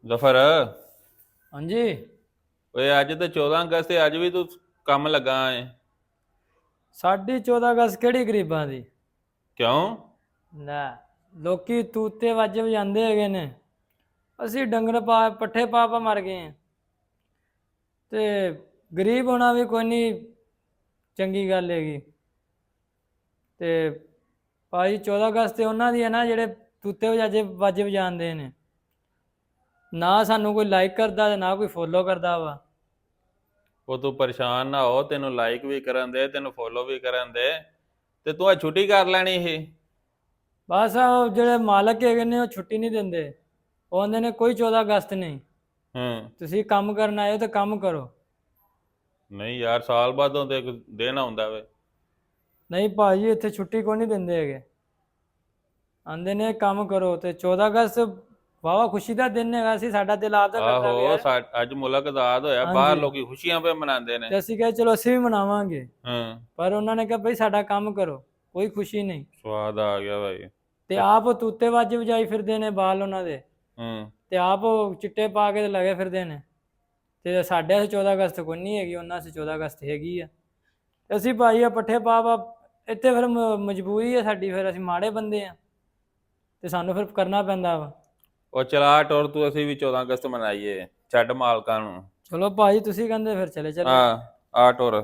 ਜ਼ਫਰ ਹਾਂਜੀ। ਓਏ ਅੱਜ ਤੇ 14 ਅਗਸਤ ਤੇ ਅੱਜ ਵੀ ਤੂੰ ਕੰਮ ਲੱਗਾ ਏ। ਸਾਡੀ 14 ਅਗਸਤ ਕਿਹੜੀ ਗਰੀਬਾਂ ਦੀ? ਕਿਉਂ? ਲੈ, ਲੋਕੀ ਤੂਤੇ ਵਾਜੇ ਵਜਾਉਂਦੇ ਹੈਗੇ ਨੇ, ਅਸੀਂ ਡੰਗਰ ਪਾ ਪੱਠੇ ਪਾ ਪਾ ਮਰ ਗਏ ਹਾਂ। ਤੇ ਗਰੀਬ ਹੋਣਾ ਵੀ ਕੋਈ ਨਹੀਂ ਚੰਗੀ ਗੱਲ ਹੈਗੀ। ਤੇ ਭਾਈ 14 ਅਗਸਤ ਤੇ ਉਹਨਾਂ ਦੀ ਹੈ ਨਾ ਜਿਹੜੇ ਤੂਤੇ ਵਾਜੇ ਵਜਾਉਂਦੇ ਨੇ। ਨਾ ਸਾਨੂੰ ਕੋਈ ਲਾਈਕ ਕਰਦਾ ਤੇ ਨਾ ਕੋਈ ਫੋਲੋ ਕਰਦਾ ਵਾ। ਉਹ ਤੂੰ ਪਰੇਸ਼ਾਨ ਨਾ ਹੋ, ਤੈਨੂੰ ਲਾਈਕ ਵੀ ਕਰਨ ਦੇ, ਤੈਨੂੰ ਫੋਲੋ ਵੀ ਕਰਨ ਦੇ, ਤੇ ਤੂੰ ਆ ਛੁੱਟੀ ਕਰ ਲੈਣੀ ਇਹ। ਬਸ ਉਹ ਜਿਹੜੇ ਮਾਲਕ ਹੈਗੇ ਨੇ ਉਹ ਛੁੱਟੀ ਨਹੀਂ ਦਿੰਦੇ। ਉਹ ਕਹਿੰਦੇ ਨੇ ਕੋਈ 14 ਅਗਸਤ ਨਹੀਂ, ਹੂੰ। ਤੁਸੀਂ ਕੰਮ ਕਰਨ ਆਏ ਹੋ ਤਾਂ ਕੰਮ ਕਰੋ। ਨਹੀਂ ਯਾਰ, ਸਾਲ ਬਾਅਦੋਂ ਤੇ ਇੱਕ ਦਿਨ ਆਉਂਦਾ ਵੇ। ਨਹੀਂ ਭਾਜੀ, ਇੱਥੇ ਛੁੱਟੀ ਕੋਈ ਨਹੀਂ ਦਿੰਦੇ ਹੈਗੇ। ਆਂਦੇ ਨੇ ਕੰਮ ਕਰੋ। ਤੇ 14 ਅਗਸਤ ਵਾਹਵਾ ਖੁਸ਼ੀ ਦਾ ਦਿਨ ਹੈਗਾ ਸੀ, ਸਾਡਾ ਦਿਲ ਆਪਦਾ ਕਰਦਾ ਵੀ ਆਹੋ, ਯਾਰ। ਅੱਜ ਮੁਲਕ ਆਜ਼ਾਦ ਹੋਇਆ, ਬਾਹਰ ਹਾਂਜੀ। ਲੋਕੀ ਖੁਸ਼ੀਆਂ ਪੇ ਮਨਾਉਂਦੇ ਨੇ। ਤੇ ਅਸੀਂ ਕਿਹਾ ਚਲੋ ਅਸੀਂ ਵੀ ਮਨਾਵਾਂਗੇ, ਹਾਂ। ਪਰ ਉਹਨਾਂ ਨੇ ਕਿਹਾ ਬਈ ਸਾਡਾ ਕੰਮ ਕਰੋ, ਕੋਈ ਖੁਸ਼ੀ ਨਹੀਂ। ਸਵਾਦ ਆ ਗਿਆ ਭਾਈ। ਤੇ ਆਪ ਤੂਤੇ ਵਾਜੇ ਵਜਾਈ ਫਿਰਦੇ ਨੇ, ਬਾਲ ਉਹਨਾਂ ਦੇ, ਹੂੰ। ਤੇ ਆਪ ਚਿੱਟੇ ਪਾ ਕੇ ਤੇ ਲਗੇ ਫਿਰਦੇ ਨੇ। ਤੇ ਸਾਡੇ ਇੱਥੇ 14 ਅਗਸਤ ਕੋਈ ਨਹੀਂ ਹੈਗੀ, ਉਹਨਾਂ 'ਚ 14 ਅਗਸਤ ਹੈਗੀ ਆ। ਅਸੀਂ ਭਾਈ ਆ ਪੱਠੇ ਪਾ ਇੱਥੇ ਫਿਰ ਮਜਬੂਰੀ ਹੈ ਸਾਡੀ, ਫਿਰ ਅਸੀਂ ਮਾੜੇ ਬੰਦੇ ਆ ਤੇ ਸਾਨੂੰ ਫਿਰ ਕਰਨਾ ਪੈਂਦਾ ਵਾ। ਉਹ ਚਲਾ ਟੁਰ ਤੂੰ, ਅਸੀਂ ਵੀ 14 ਅਗਸਤ ਮਨਾਈਏ, ਛੱਡ ਮਾਲਕਾਂ ਨੂੰ। ਚਲੋ ਭਾਈ, ਤੁਸੀਂ ਕਹਿੰਦੇ ਫਿਰ ਚਲੇ ਚਲੋ। ਆ ਟੁਰ।